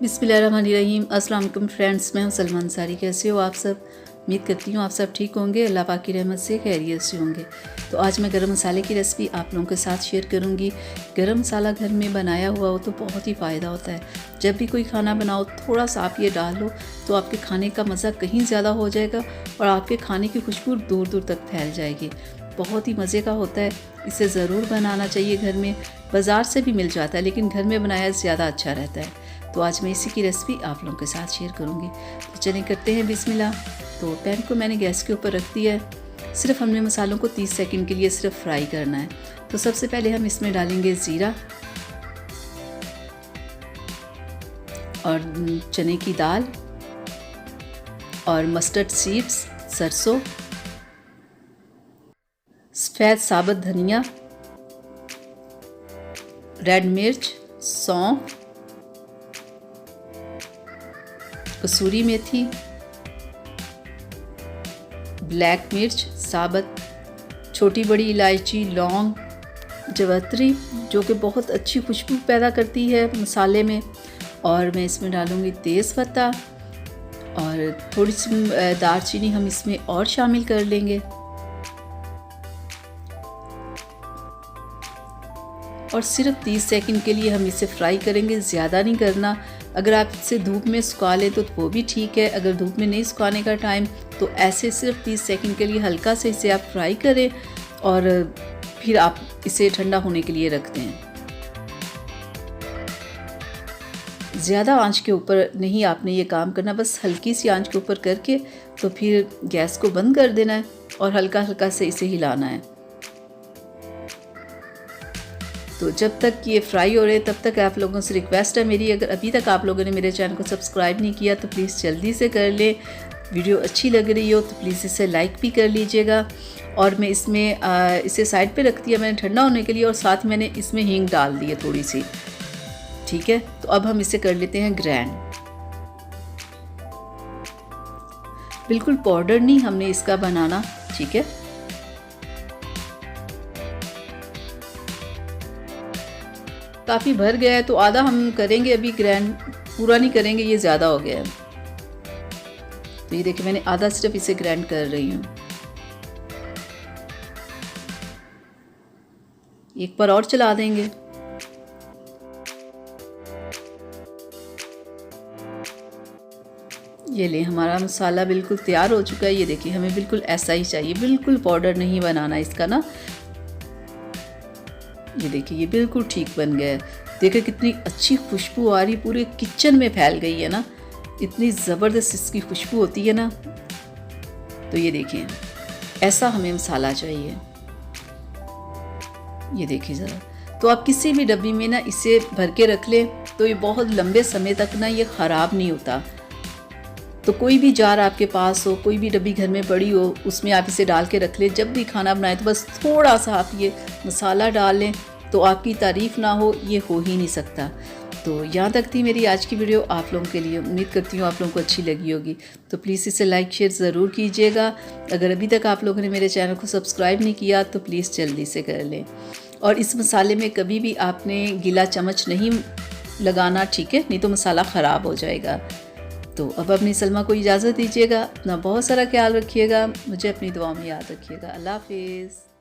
बिस्मिल्लाहिर्रहमानिर्रहीम। अस्सलाम वालेकुम फ्रेंड्स, मैं हूं सलमा अंसारी। कैसे हो आप सब? उम्मीद करती हूँ आप सब ठीक होंगे, अल्लाह पाक की रहमत से खैरियत से होंगे। तो आज मैं गरम मसाले की रेसिपी आप लोगों के साथ शेयर करूँगी। गरम मसाला घर में बनाया हुआ हो तो बहुत ही फ़ायदा होता है। जब भी कोई खाना बनाओ थोड़ा सा आप ये डाल लो तो आपके खाने का मज़ा कहीं ज़्यादा हो जाएगा और आपके खाने की खुशबू दूर दूर तक फैल जाएगी। बहुत ही मज़े का होता है, इसे ज़रूर बनाना चाहिए घर में। बाज़ार से भी मिल जाता है लेकिन घर में बनाया ज़्यादा अच्छा रहता है। तो आज मैं इसी की रेसिपी आप लोगों के साथ शेयर करूँगी। तो चलिए करते हैं बिस्मिल्लाह। तो पैन को मैंने गैस के ऊपर रख दिया है। सिर्फ हमने मसालों को 30 सेकंड के लिए सिर्फ फ्राई करना है। तो सबसे पहले हम इसमें डालेंगे ज़ीरा और चने की दाल और मस्टर्ड सीड्स, सरसों, सफ़ेद साबुत धनिया, रेड मिर्च, सौंफ, कसूरी मेथी, ब्लैक मिर्च साबुत, छोटी बड़ी इलायची, लौंग, जवैत्री जो कि बहुत अच्छी खुशबू पैदा करती है मसाले में। और मैं इसमें डालूँगी तेज़ पत्ता और थोड़ी सी दालचीनी हम इसमें और शामिल कर लेंगे। और सिर्फ 30 सेकंड के लिए हम इसे फ्राई करेंगे, ज़्यादा नहीं करना। अगर आप इसे धूप में सुखा लें तो वो भी ठीक है। अगर धूप में नहीं सुखाने का टाइम तो ऐसे सिर्फ 30 सेकंड के लिए हल्का से इसे आप फ्राई करें और फिर आप इसे ठंडा होने के लिए रख दें। ज़्यादा आंच के ऊपर नहीं आपने ये काम करना, बस हल्की सी आंच के ऊपर करके तो फिर गैस को बंद कर देना है और हल्का हल्का से इसे हिलाना है। तो जब तक ये फ्राई हो रहे तब तक आप लोगों से रिक्वेस्ट है मेरी, अगर अभी तक आप लोगों ने मेरे चैनल को सब्सक्राइब नहीं किया तो प्लीज़ जल्दी से कर लें। वीडियो अच्छी लग रही हो तो प्लीज़ इसे लाइक भी कर लीजिएगा। और मैं इसमें इसे साइड पे रख दिया मैंने ठंडा होने के लिए और साथ मैंने इसमें हींग डाल दी है थोड़ी सी। ठीक है, तो अब हम इसे कर लेते हैं ग्राइंड। बिल्कुल पाउडर नहीं हमने इसका बनाना, ठीक है। काफ़ी भर गया है तो आधा हम करेंगे अभी ग्राइंड, पूरा नहीं करेंगे, ये ज़्यादा हो गया है। तो ये देखिए मैंने आधा सिर्फ इसे ग्राइंड कर रही हूँ। एक बार और चला देंगे। ये ले हमारा मसाला बिल्कुल तैयार हो चुका है। ये देखिए हमें बिल्कुल ऐसा ही चाहिए, बिल्कुल पाउडर नहीं बनाना इसका ना। ये देखिए ये बिल्कुल ठीक बन गया है। देखिए कितनी अच्छी खुशबू आ रही, पूरे किचन में फैल गई है ना, इतनी ज़बरदस्त इसकी खुशबू होती है ना। तो ये देखिए ऐसा हमें मसाला चाहिए। ये देखिए ज़रा, तो आप किसी भी डब्बी में ना इसे भर के रख लें तो ये बहुत लंबे समय तक ना ये ख़राब नहीं होता। तो कोई भी जार आपके पास हो, कोई भी डब्बी घर में पड़ी हो, उसमें आप इसे डाल के रख लें। जब भी खाना बनाएं तो बस थोड़ा सा आप ये मसाला डाल लें तो आपकी तारीफ़ ना हो ये हो ही नहीं सकता। तो यहाँ तक थी मेरी आज की वीडियो आप लोगों के लिए। उम्मीद करती हूँ आप लोगों को अच्छी लगी होगी। तो प्लीज़ इसे लाइक शेयर ज़रूर कीजिएगा। अगर अभी तक आप लोगों ने मेरे चैनल को सब्सक्राइब नहीं किया तो प्लीज़ जल्दी से कर लें। और इस मसाले में कभी भी आपने गीला चम्मच नहीं लगाना, ठीक है, नहीं तो मसाला ख़राब हो जाएगा। तो अब अपनी सलमा को इजाज़त दीजिएगा। अपना बहुत सारा ख्याल रखिएगा, मुझे अपनी दुआ में याद रखिएगा। अल्लाह हाफिज़।